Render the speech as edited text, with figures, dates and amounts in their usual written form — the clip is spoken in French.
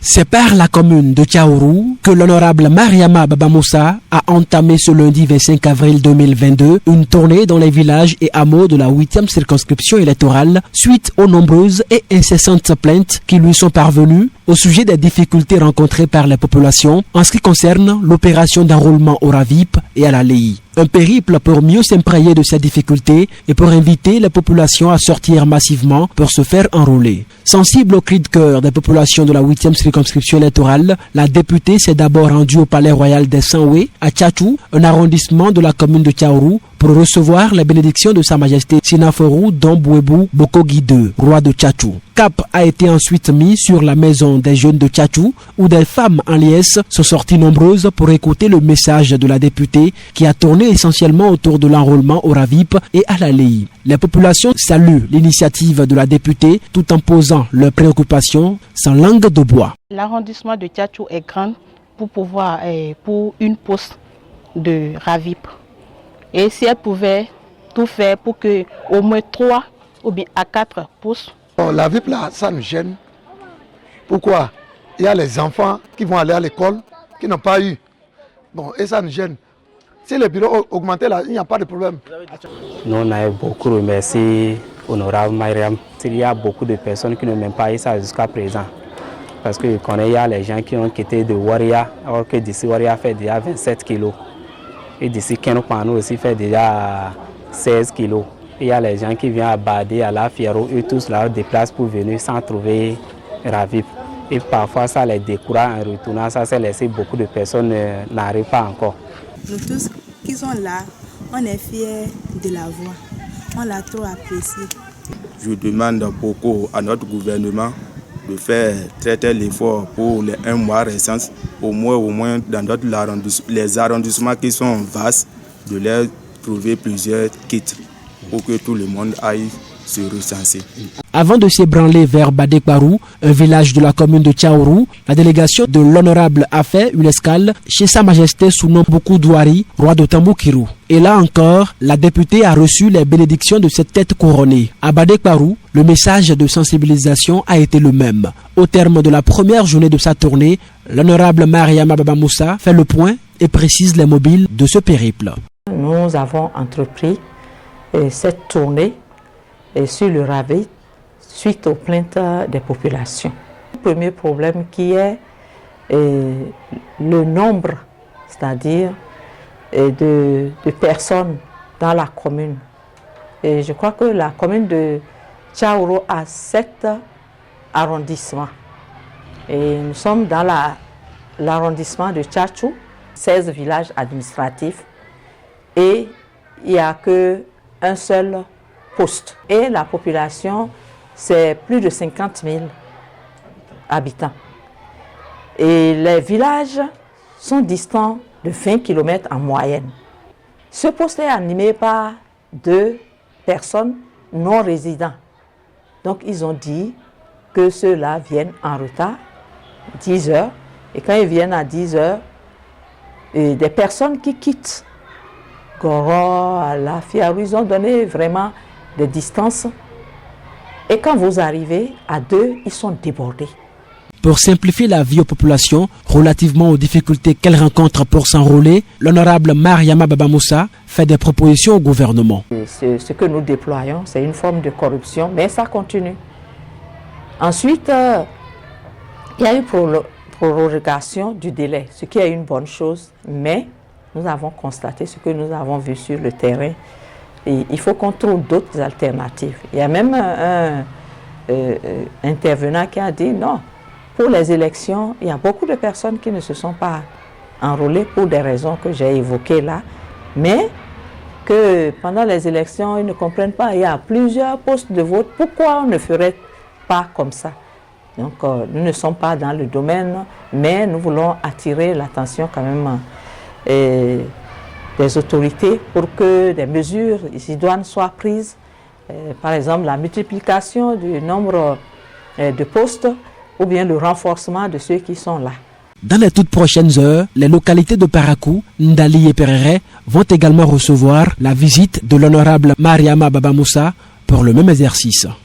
C'est par la commune de Tchaourou que l'honorable Mariama Baba Moussa a entamé ce lundi 25 avril 2022 une tournée dans les villages et hameaux de la 8e circonscription électorale suite aux nombreuses et incessantes plaintes qui lui sont parvenues au sujet des difficultés rencontrées par les populations en ce qui concerne l'opération d'enrôlement au RAVIP et à la LEI. Un périple pour mieux s'imprégner de ces difficultés et pour inviter les populations à sortir massivement pour se faire enrôler. Sensible au cri de cœur des populations de la 8e circonscription électorale, la députée s'est d'abord rendue au palais royal des Sanoué à Tchatou, un arrondissement de la commune de Tchaourou, pour recevoir les bénédictions de Sa Majesté Sinaforou Dombouébou Bokogi II, roi de Tchatou. Cap a été ensuite mis sur la maison des jeunes de Tchatou, où des femmes en liesse sont sorties nombreuses pour écouter le message de la députée qui a tourné essentiellement autour de l'enrôlement au RAVIP et à la LEI. Les populations saluent l'initiative de la députée tout en posant leurs préoccupations sans langue de bois. L'arrondissement de Tchatou est grand pour une poste de RAVIP. Et si elle pouvait tout faire pour que au moins 3 ou bien à 4 postes. La VIP là, ça nous gêne. Pourquoi? Il y a les enfants qui vont aller à l'école, qui n'ont pas eu. Bon, et ça nous gêne. Si le bureau augmentait là, il n'y a pas de problème. Nous, on a beaucoup remercié honorable Mariam. Il y a beaucoup de personnes qui n'ont même pas eu ça jusqu'à présent. Parce que je connais, il y a les gens qui ont quitté de Waria, alors que d'ici Waria fait déjà 27 kilos. Et d'ici Kenopano aussi fait déjà 16 kilos. Il y a les gens qui viennent à Badé, à la Fiero, eux tous là déplacent pour venir sans trouver RAVIP. Et parfois ça les décourage en retournant, ça c'est laissé beaucoup de personnes n'arrivent pas encore. Nous tous qui sont là, on est fiers de la voix, on l'a trop apprécié. Je demande beaucoup à notre gouvernement de faire très l'effort pour les 1 mois récents, au moins dans les arrondissements qui sont vastes, de leur trouver plusieurs kits pour que tout le monde aille se recenser. Avant de s'ébranler vers Badekbarou, un village de la commune de Tchaourou, la délégation de l'honorable a fait une escale chez Sa Majesté Sounon Bokou Douari, roi de Tamboukirou. Et là encore, la députée a reçu les bénédictions de cette tête couronnée. À Badekbarou, le message de sensibilisation a été le même. Au terme de la première journée de sa tournée, l'honorable Mariama Baba Moussa fait le point et précise les mobiles de ce périple. Nous avons entrepris cette tournée sur le RAVIP suite aux plaintes des populations. Le premier problème qui est le nombre, c'est-à-dire de personnes dans la commune. Et je crois que la commune de Tchaourou a 7 arrondissements. Et nous sommes dans l'arrondissement de Tchatou, 16 villages administratifs. Et il n'y a qu'un seul poste. Et la population, c'est plus de 50 000 habitants. Et les villages sont distants de 20 km en moyenne. Ce poste est animé par 2 personnes non résidents. Donc ils ont dit que ceux-là viennent en retard, 10 heures. Et quand ils viennent à 10 heures, des personnes qui quittent Goro, à la Fiarou, ils ont donné vraiment des distances. Et quand vous arrivez à 2, ils sont débordés. Pour simplifier la vie aux populations relativement aux difficultés qu'elles rencontrent pour s'enrôler, l'honorable Mariama Baba Moussa fait des propositions au gouvernement. Ce que nous déployons, c'est une forme de corruption, mais ça continue. Ensuite, il y a eu prorogation du délai, ce qui est une bonne chose, mais nous avons constaté ce que nous avons vu sur le terrain. Et il faut qu'on trouve d'autres alternatives. Il y a même un intervenant qui a dit non, pour les élections, il y a beaucoup de personnes qui ne se sont pas enrôlées pour des raisons que j'ai évoquées là, mais que pendant les élections, ils ne comprennent pas. Il y a plusieurs postes de vote. Pourquoi on ne ferait pas comme ça? Donc, nous ne sommes pas dans le domaine, mais nous voulons attirer l'attention quand même des autorités pour que des mesures idoines soient prises. Par exemple, la multiplication du nombre de postes ou bien le renforcement de ceux qui sont là. Dans les toutes prochaines heures, les localités de Parakou, Ndali et Perere vont également recevoir la visite de l'honorable Mariama Baba Moussa pour le même exercice.